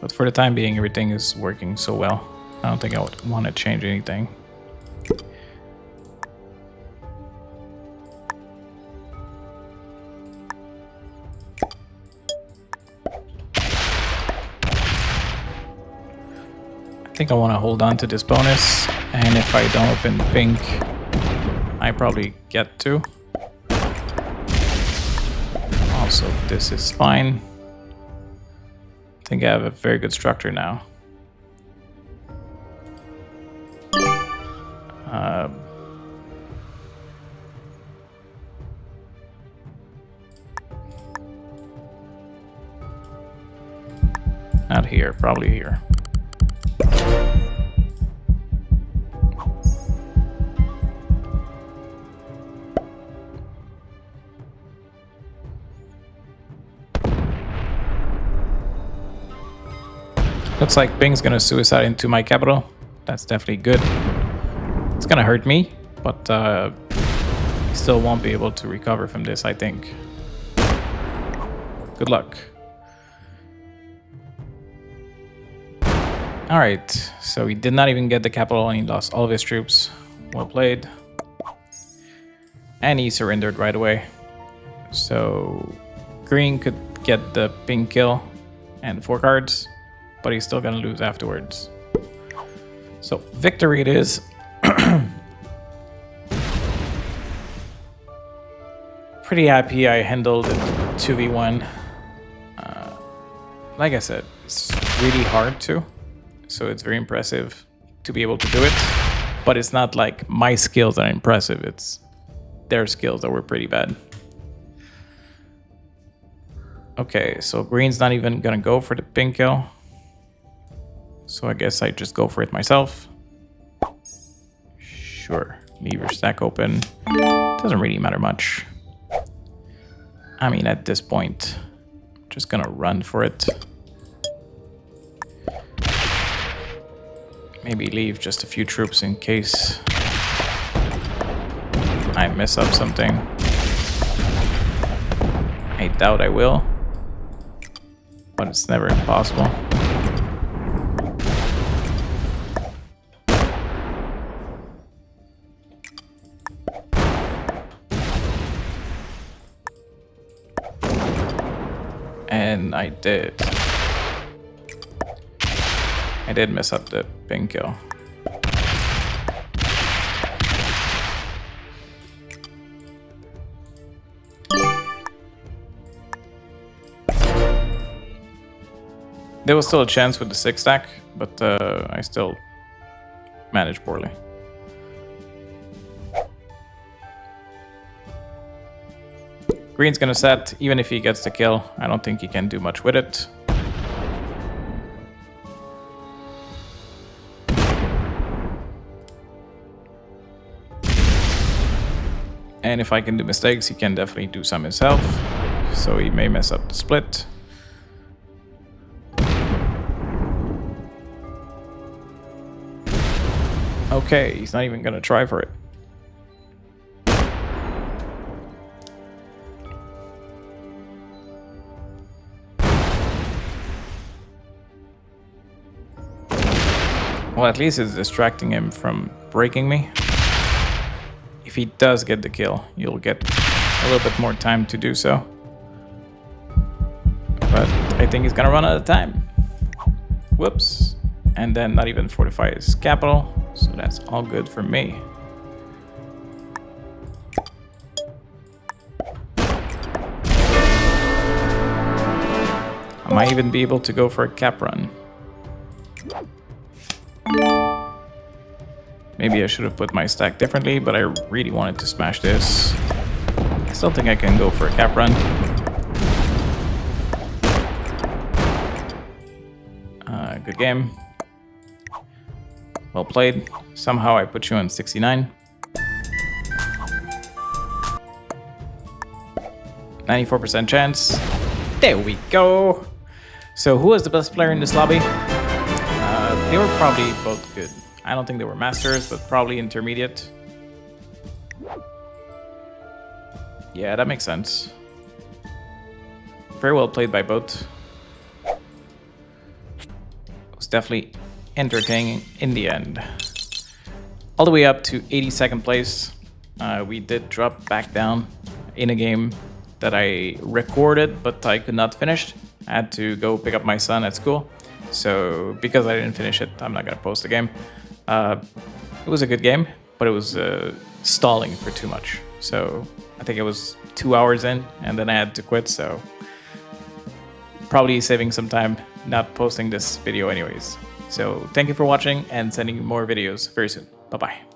But for the time being, everything is working so well. I don't think I would want to change anything. I think I want to hold on to this bonus, and if I don't open pink, I probably get to. Also, this is fine. I think I have a very good structure now. Not here, probably here. Looks like Bing's gonna suicide into my capital. That's definitely good. It's gonna hurt me, but he still won't be able to recover from this, I think. Good luck. Alright, so he did not even get the capital and he lost all of his troops. Well played. And he surrendered right away. So green could get the pink kill and 4 cards, but he's still gonna lose afterwards. So victory it is. Pretty happy I handled it 2v1. Like I said, it's really hard to. So it's very impressive to be able to do it. But it's not like my skills are impressive, it's their skills that were pretty bad. Okay, so green's not even gonna go for the pink kill. So I guess I just go for it myself. Sure, leave your stack open. Doesn't really matter much. I mean, at this point, I'm just gonna run for it. Maybe leave just a few troops in case I mess up something. I doubt I will, but it's never impossible. And I did. I did mess up the pink kill. There was still a chance with the 6 stack, but I still managed poorly. Green's gonna set, even if he gets the kill, I don't think he can do much with it. And if I can do mistakes, he can definitely do some himself. So he may mess up the split. Okay, he's not even gonna try for it. Well, at least it's distracting him from breaking me. If he does get the kill, you'll get a little bit more time to do so. But I think he's gonna run out of time. Whoops. And then not even fortify his capital, so that's all good for me. I might even be able to go for a cap run. Maybe I should have put my stack differently, but I really wanted to smash this. I still think I can go for a cap run. Good game. Well played. Somehow I put you on 69. 94% chance. There we go. So who was the best player in this lobby? They were probably both good. I don't think they were masters, but probably intermediate. Yeah, that makes sense. Very well played by both. It was definitely entertaining in the end. All the way up to 82nd place. We did drop back down in a game that I recorded, but I could not finish. I had to go pick up my son at school. So because I didn't finish it, I'm not gonna post the game. It was a good game, but it was stalling for too much. So I think it was 2 hours in, and then I had to quit. So probably saving some time not posting this video anyways. So thank you for watching and sending you more videos very soon. Bye-bye.